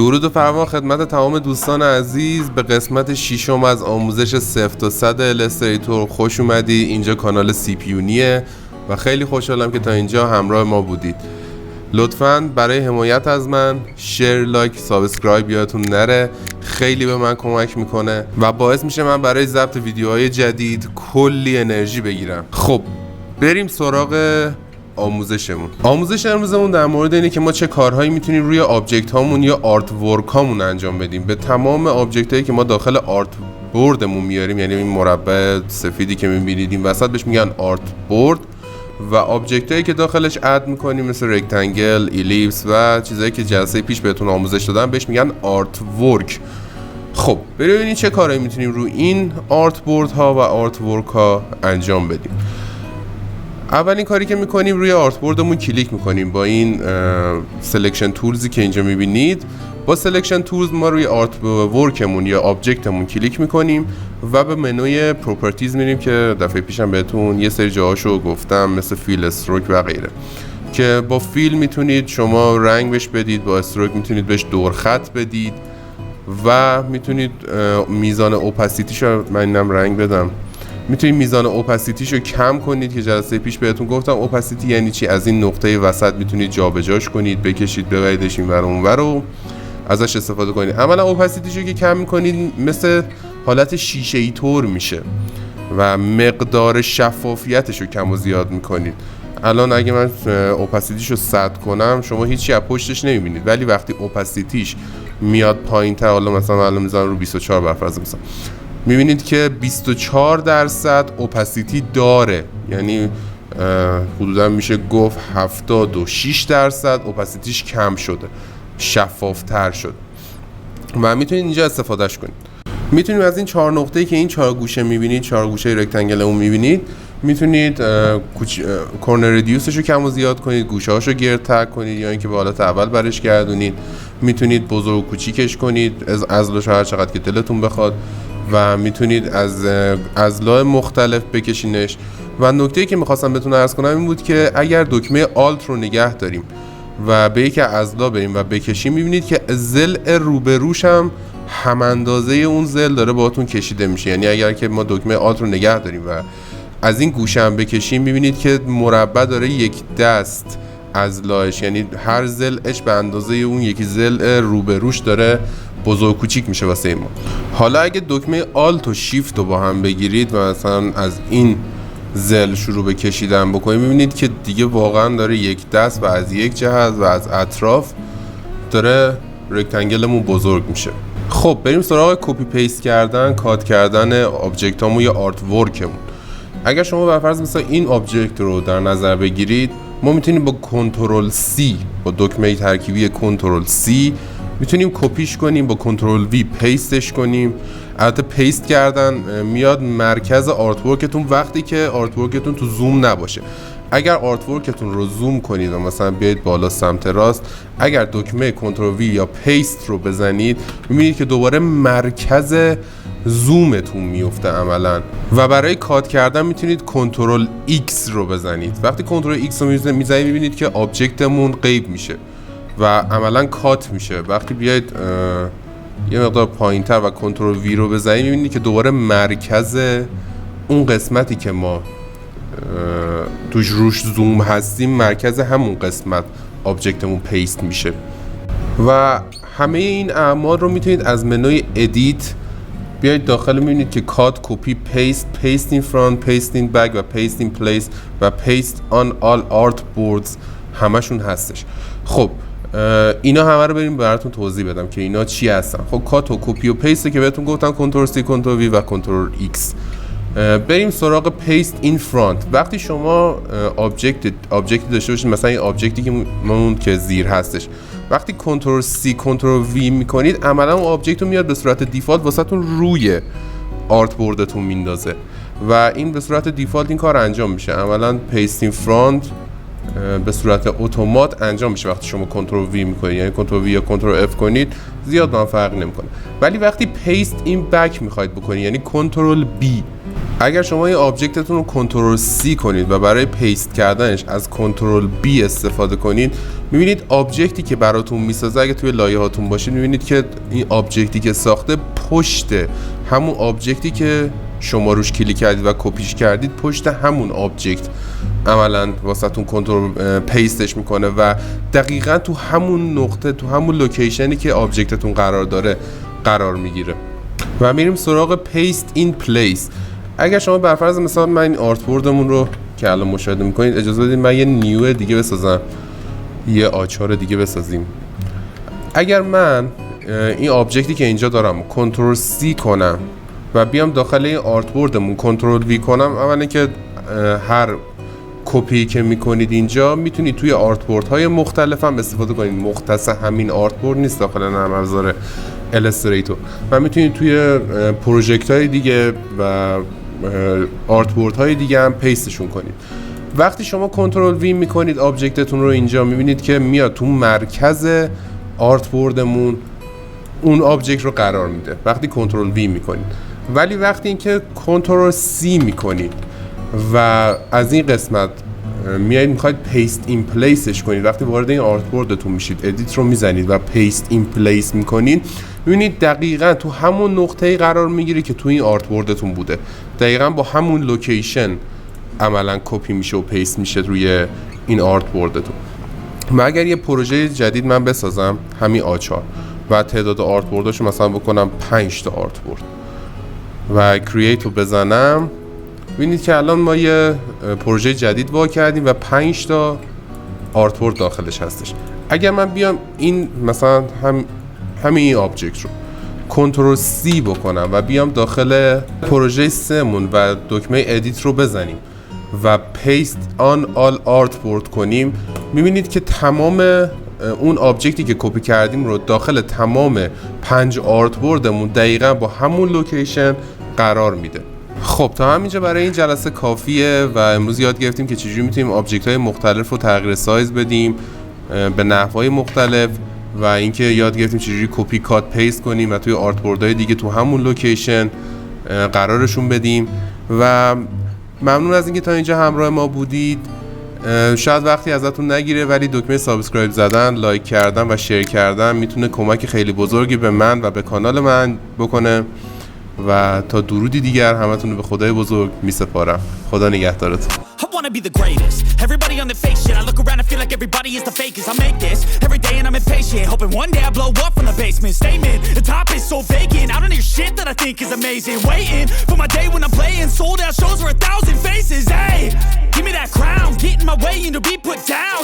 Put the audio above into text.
درود و فرمان خدمت تمام دوستان عزیز به قسمت ششم از آموزش 0 تا 100 الستریتور خوش اومدی. اینجا کانال CPUNیه و خیلی خوشحالم که تا اینجا همراه ما بودید. لطفاً برای حمایت از من شیر، لایک، سابسکرایب یادتون نره، خیلی به من کمک میکنه و باعث میشه من برای ضبط ویدیوهای جدید کلی انرژی بگیرم. خب بریم سراغ آموزش امروزمون در مورد اینه که ما چه کارهایی میتونیم روی آبجکت هامون یا آرت ورک هامون انجام بدیم. به تمام آبجکت هایی که ما داخل آرت بوردمون میاریم، یعنی این مربع سفیدی که میبینید این وسط بهش میگن آرت بورد، و آبجکت هایی که داخلش اد میکنیم مثل رکتانگل، الیپس و چیزایی که جلسه پیش بهتون آموزش دادم بهش میگن آرت ورک. خب بریم ببینیم چه کارهایی میتونیم روی این آرت بورد ها و آرت ورک ها انجام بدیم. اولین کاری که میکنیم روی آرت بوردمون کلیک میکنیم با این سلکشن تولزی که اینجا میبینید. با سلکشن تولز ما روی آرت ورکمون یا آبجکتمون کلیک میکنیم و به منوی پروپرتیز میریم که دفعه پیشم بهتون یه سری جاهاشو گفتم مثل فیل، استروک و غیره، که با فیل میتونید شما رنگ بهش بدید، با استروک میتونید بهش دورخط بدید و میتونید میزان اوپاسیتیشو، من اینم رنگ بدم، میتونید میزان اوپاسیتیشو کم کنید که جلسه پیش بهتون گفتم اوپاسیتی یعنی چی. از این نقطه وسط میتونید جابجاش کنید، بکشید ببریدش این ور اون ور رو ازش استفاده کنید. عملا اوپاسیتیشو که کم میکنید مثل حالت شیشه‌ای طور میشه و مقدار شفافیتشو کم و زیاد میکنید. الان اگه من اوپاسیتیشو 100 کنم شما هیچی از پشتش نمیبینید، ولی وقتی اوپاسیتیش میاد پایین‌تر، حالا مثلا الان میذارم رو 24 برفرض مثلا، میبینید که 24% اوپاسیتی داره، یعنی حدودا میشه گفت 76% اوپاسیتیش کم شده، شفافتر شده و میتونید اینجا استفادهش کنید. میتونید از این 4 نقطه‌ای که این 4 گوشه میبینید، 4 گوشه رکتانگل اون میبینید، میتونید کورنر ردیوسش رو کم و زیاد کنید، گوشه‌هاشو گردتر کنید یا اینکه به حالت اول برش گردونید. میتونید بزرگ و کوچیکش کنید ازلاش هر چقدر که دلتون بخواد و میتونید از اضلاع مختلف بکشینش. و نکته‌ای که می‌خواستم بهتون عرض کنم این بود که اگر دکمه آلت رو نگه داریم و به یک اضلاع بریم و بکشیم، می‌بینید که ضلع روبروش هم اندازه اون ضلع داره باهاتون کشیده میشه. یعنی اگر که ما دکمه آلت رو نگه داریم و از این گوشه هم بکشیم، می‌بینید که مربع داره یک دست اضلاعش، یعنی هر ضلعش به اندازه اون یکی ضلع روبروش داره بزرگ کوچیک میشه واسه ما. حالا اگه دکمه آلت و شیفت رو با هم بگیرید و مثلا از این ضلع شروع به کشیدن بکنید، میبینید که دیگه واقعا داره یک دست و از یک جهت و از اطراف داره رکتانگلمون بزرگ میشه. خب بریم سراغ کپی پیست کردن، کات کردن آبجکت هامون یا آرت ورکمون. اگر شما به فرض مثلا این آبجکت رو در نظر بگیرید، ما میتونیم با کنترل C، با دکمه ترکیبی کنترل C میتونیم کپیش کنیم، با کنترل V پیستش کنیم. البته پیست کردن میاد مرکز آرت ورکتون وقتی که آرت ورکتون تو زوم نباشه. اگر آرت ورکتون رو زوم کنید و مثلا بیاید بالا سمت راست، اگر دکمه کنترل V یا پیست رو بزنید، میبینید که دوباره مرکز زومتون میفته عملا. و برای کات کردن میتونید کنترل X رو بزنید. وقتی کنترل X رو میزنید میبینید که آبجکتمون غیب میشه و عملا کات میشه. وقتی بیاید یه مقدار پایینتر و کنترل وی رو بزنید، میبینید که دوباره مرکز اون قسمتی که ما توش روش زوم هستیم، مرکز همون قسمت آبجکتمون پیست میشه. و همه این اعمال رو میتونید از منوی ادیت بیاید داخل، میبینید که کات، کپی، پیست، پیست این فرانت، پیست این بک و پیست این پلیس و پیست آن آل آرت بوردز همشون هستش. خب اینا همه رو بریم براتون توضیح بدم که اینا چی هستن. خب کات و کپی و پیست که بهتون گفتم کنترل C، کنترل V و کنترل X. بریم سراغ پیست این فرانت. وقتی شما آبجکتی داشته باشید، مثلا این آبجکتی که اون که زیر هستش، وقتی کنترل C کنترل V میکنید، عملا اون آبجکت رو میاد به صورت دیفالت واسهتون روی آرت بوردتون میندازه و این به صورت دیفالت این کار انجام میشه. عملا پیست این فرانت به صورت اتومات انجام میشه وقتی شما کنترل V میکنید، یعنی کنترل V یا کنترل F کنید زیاد من فرق نمیکنه. ولی وقتی پیست این بک میخواید بکنید، یعنی کنترل B اگر شما این آبجکتتون رو کنترل C کنید و برای پیست کردنش از کنترل B استفاده کنید، میبینید آبجکتی که براتون میسازه، اگه توی لایه هاتون باشید میبینید که این آبجکتی که ساخته پشت همون آبجکتی که شما روش کلیک کردید و کپیش کردید، پشت همون آبجکت عملاً واسهتون کنترل پیستش میکنه و دقیقاً تو همون نقطه، تو همون لوکیشنی که آبجکتتون قرار داره قرار میگیره. و میریم سراغ پیست این پلیس. اگر شما بر فرض مثال من این آرت بوردمون رو که الان مشاهده میکنید، اجازه بدید من یه نیو دیگه بسازم، یه آچار دیگه بسازیم. اگر من این آبجکتی که اینجا دارم کنترل C کنم و بیام داخل این آرت بوردمون کنترل V کنم، اولا که هر کپی که میکنید اینجا میتونید توی آرت بورد های مختلف هم استفاده کنید، مختص همین آرت بورد نیست داخل نرم افزار الستریتور، و میتونید توی پروژکت های دیگه و آرت بورد های دیگه هم پیستشون کنید. وقتی شما کنترل V میکنید آبجکتتون رو اینجا میبینید که میاد تو مرکز آرت بوردمون اون آبجکت رو قرار میده وقتی کنترل V میکنید. ولی وقتی اینکه کنترل C میکنید و از این قسمت میایید میخواید پیست این پلیسش کنید، وقتی وارد این آرت بوردتون میشید ادیت رو میزنید و پیست این پلیس میکنید، میبینید دقیقاً تو همون نقطه‌ای قرار میگیره که تو این آرت بوردتون بوده، دقیقاً با همون لوکیشن عملاً کپی میشه و پیست میشه روی این آرت بوردتون. من اگر یه پروژه جدید من بسازم همین آچار و تعداد آرت بورداشو مثلا بکنم 5 تا آرت بورد و کرییت رو بزنم، ببینید که الان ما یه پروژه جدید وا کردیم و 5 تا آرت بورد داخلش هستش. اگر من بیام این مثلا همین این آبجکت رو کنترل C بکنم و بیام داخل پروژه 3 مون و دکمه ادیت رو بزنیم و پیست آن آل آرت بورد کنیم، میبینید که تمام اون آبجکتی که کپی کردیم رو داخل تمام 5 آرت بوردمون دقیقاً با همون لوکیشن قرار میده. خب تا همینجا برای این جلسه کافیه و امروز یاد گرفتیم که چجوری میتونیم آبجکت های مختلف رو تغییر سایز بدیم به نحوهای مختلف و اینکه یاد گرفتیم چجوری کپی کات پیست کنیم و توی آرت بوردهای دیگه تو همون لوکیشن قرارشون بدیم. و ممنون از اینکه تا اینجا همراه ما بودید. شاید وقتی ازتون نگیره ولی دکمه سابسکرایب زدن، لایک کردن و شیر کردن میتونه کمک خیلی بزرگی به من و به کانال من بکنه. و تا درودی دیگر همتون رو به خدای بزرگ میسپارم. خدا نگهدارتون. I wanna be the greatest. Everybody on the fake shit. I look around and feel like everybody is the fakest. I make this every day and I'm impatient, hoping one day I blow up from the basement. Statement, the top is so vacant. I don't hear shit that I think is amazing. Waiting for my day when I'm playing sold out shows for 1,000 faces. Hey, give me that crown, get in my way and to be put down.